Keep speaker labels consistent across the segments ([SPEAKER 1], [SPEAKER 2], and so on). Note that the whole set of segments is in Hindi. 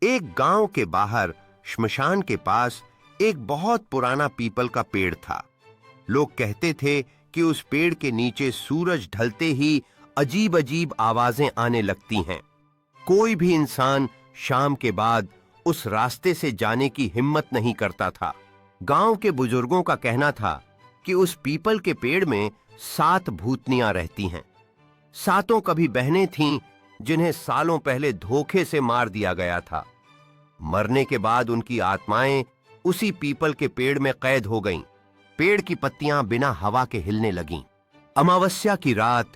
[SPEAKER 1] एक गांव के बाहर श्मशान के पास एक बहुत पुराना पीपल का पेड़ था। लोग कहते थे कि उस पेड़ के नीचे सूरज ढलते ही अजीब अजीब आवाजें आने लगती हैं। कोई भी इंसान शाम के बाद उस रास्ते से जाने की हिम्मत नहीं करता था। गांव के बुजुर्गों का कहना था कि उस पीपल के पेड़ में 7 भूतनियां रहती हैं। 7 कभी बहनें थीं जिन्हें सालों पहले धोखे से मार दिया गया था। मरने के बाद उनकी आत्माएं उसी पीपल के पेड़ में कैद हो गईं। पेड़ की पत्तियां बिना हवा के हिलने लगीं। अमावस्या की रात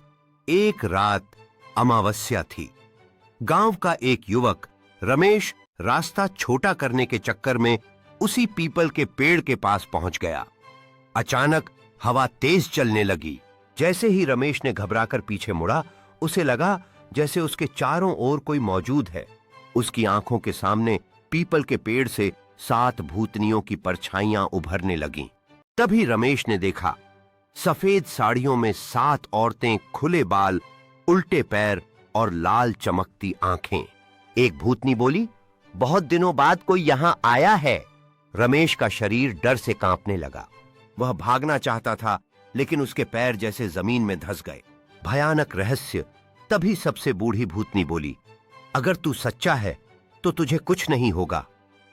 [SPEAKER 1] एक रात अमावस्या थी। गांव का एक युवक रमेश रास्ता छोटा करने के चक्कर में उसी पीपल के पेड़ के पास पहुंच गया। अचानक हवा तेज चलने लगी। जैसे ही रमेश ने घबराकर पीछे मुड़ा, उसे लगा जैसे उसके चारों ओर कोई मौजूद है। उसकी आंखों के सामने पीपल के पेड़ से 7 भूतनियों की परछाइयां उभरने लगीं। तभी रमेश ने देखा, सफेद साड़ियों में 7 औरतें, खुले बाल, उल्टे पैर और लाल चमकती आंखें। एक भूतनी बोली, बहुत दिनों बाद कोई यहां आया है। रमेश का शरीर डर से कांपने लगा। वह भागना चाहता था, लेकिन उसके पैर जैसे जमीन में धंस गए। भयानक रहस्य। तभी सबसे बूढ़ी भूतनी बोली, अगर तू सच्चा है तो तुझे कुछ नहीं होगा।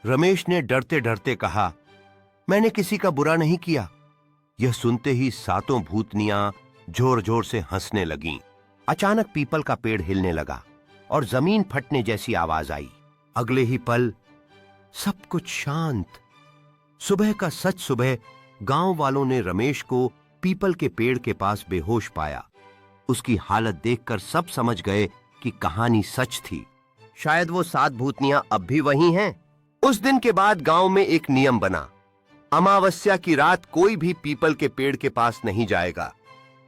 [SPEAKER 1] रमेश ने डरते डरते कहा, मैंने किसी का बुरा नहीं किया। यह सुनते ही 7 भूतनियां जोर जोर से हंसने लगीं। अचानक पीपल का पेड़ हिलने लगा और जमीन फटने जैसी आवाज आई। अगले ही पल सब कुछ शांत। सुबह का सच सुबह गांव वालों ने रमेश को पीपल के पेड़ के पास बेहोश पाया। उसकी हालत देखकर सब समझ गए कि कहानी सच थी। शायद वो 7 भूतनियां अब भी वही हैं। उस दिन के बाद गांव में एक नियम बना, अमावस्या की रात कोई भी पीपल के पेड़ के पास नहीं जाएगा।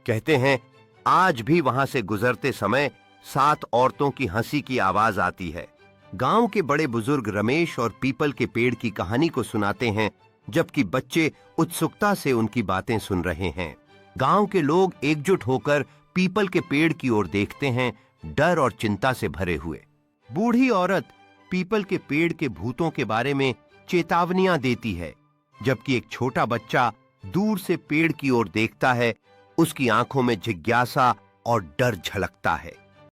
[SPEAKER 1] कहते हैं आज भी वहां से गुजरते समय 7 औरतों की हंसी की आवाज आती है। गांव के बड़े बुजुर्ग रमेश और पीपल के पेड़ की कहानी को सुनाते हैं, जबकि बच्चे उत्सुकता से उनकी बातें सुन रहे हैं। गांव के लोग एकजुट होकर पीपल के पेड़ की ओर देखते हैं, डर और चिंता से भरे हुए। बूढ़ी औरत पीपल के पेड़ के भूतों के बारे में चेतावनियां देती है, जबकि एक छोटा बच्चा दूर से पेड़ की ओर देखता है। उसकी आंखों में जिज्ञासा और डर झलकता है।